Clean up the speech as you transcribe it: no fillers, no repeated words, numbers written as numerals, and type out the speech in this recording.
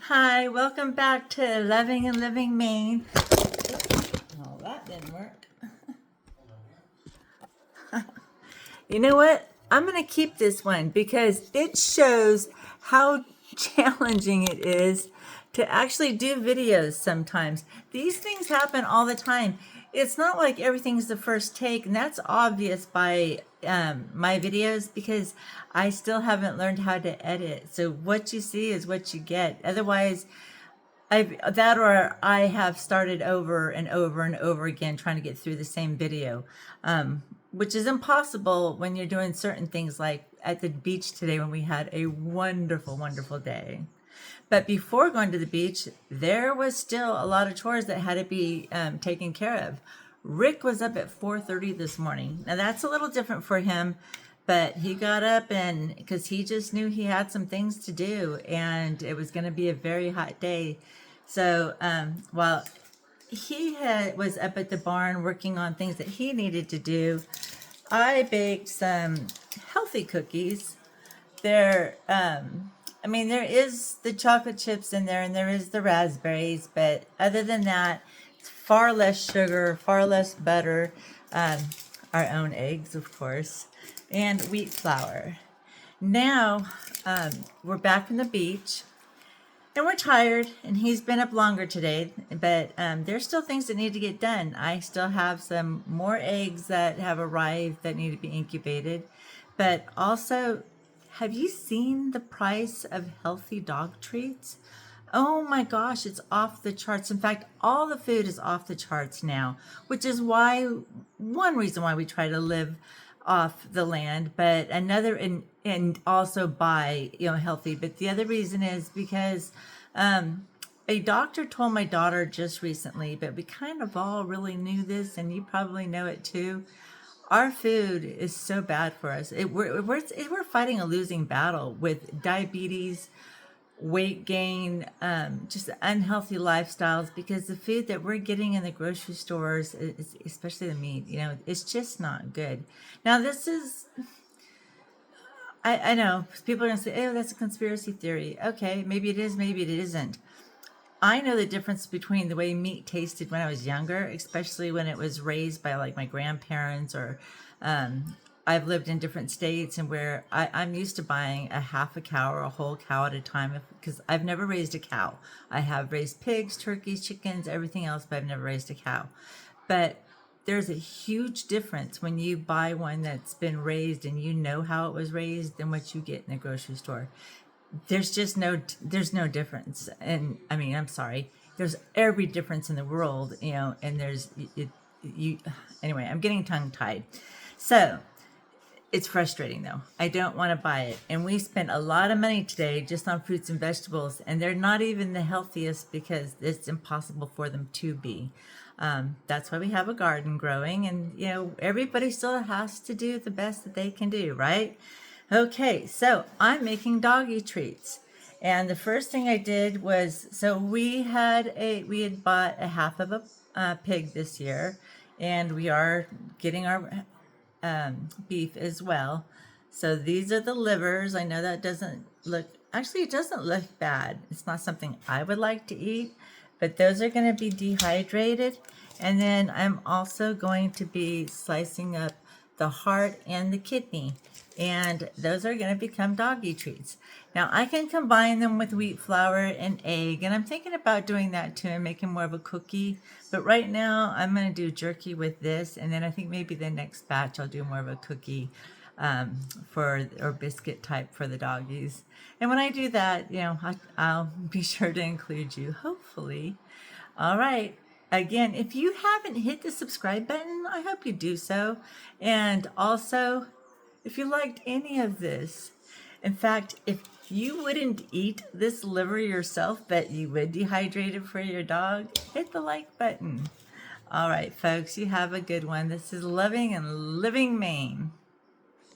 Hi, welcome back to Loving and Living Maine. Oh, that didn't work. You know what? I'm going to keep this one because it shows how challenging it is to actually do videos sometimes. These things happen all the time. It's not like everything's the first take, and that's obvious by my videos because I still haven't learned how to edit. So what you see is what you get. Otherwise, or I have started over and over and over again trying to get through the same video, which is impossible when you're doing certain things like at the beach today when we had a wonderful, wonderful day. But before going to the beach, there was still a lot of chores that had to be taken care of. Rick was up at 4:30 this morning. Now that's a little different for him, but he got up and because he just knew he had some things to do and it was going to be a very hot day. So while was up at the barn working on things that he needed to do, I baked some healthy cookies. There is the chocolate chips in there and there is the raspberries, but other than that, it's far less sugar, far less butter, um, our own eggs, of course, and wheat flour. Now, we're back from the beach and we're tired, and he's been up longer today, but there's still things that need to get done. I still have some more eggs that have arrived that need to be incubated, but also, have you seen the price of healthy dog treats? Oh my gosh, it's off the charts. In fact, all the food is off the charts now, which is one reason why we try to live off the land, but another, and also buy, healthy. But the other reason is because a doctor told my daughter just recently, but we kind of all really knew this, and you probably know it too. Our food is so bad for us. We're fighting a losing battle with diabetes, weight gain, just unhealthy lifestyles because the food that we're getting in the grocery stores, especially the meat, it's just not good. Now, I know people are going to say, oh, that's a conspiracy theory. Okay, maybe it is, maybe it isn't. I know the difference between the way meat tasted when I was younger, especially when it was raised by like my grandparents or I've lived in different states and where I'm used to buying a half a cow or a whole cow at a time because I've never raised a cow. I have raised pigs, turkeys, chickens, everything else, but I've never raised a cow. But there's a huge difference when you buy one that's been raised and you know how it was raised than what you get in the grocery store. There's no difference. And I mean, I'm sorry, there's every difference in the world, and you anyway, I'm getting tongue tied. So it's frustrating though. I don't want to buy it. And we spent a lot of money today just on fruits and vegetables, and they're not even the healthiest because it's impossible for them to be. That's why we have a garden growing, and everybody still has to do the best that they can do, right? Okay, so I'm making doggy treats. And the first thing I did was, so we had bought a half of a pig this year, and we are getting our beef as well. So these are the livers. I know that doesn't look, actually, it doesn't look bad. It's not something I would like to eat, but those are going to be dehydrated. And then I'm also going to be slicing up the heart and the kidney. And those are going to become doggy treats. Now I can combine them with wheat flour and egg, and I'm thinking about doing that too and making more of a cookie. But right now I'm going to do jerky with this, and then I think maybe the next batch I'll do more of a cookie or biscuit type for the doggies. And when I do that, I'll be sure to include you, hopefully. All right. Again, if you haven't hit the subscribe button, I hope you do so. And also, if you liked any of this, in fact, if you wouldn't eat this liver yourself, but you would dehydrate it for your dog, hit the like button. All right, folks, you have a good one. This is Loving and Living Maine.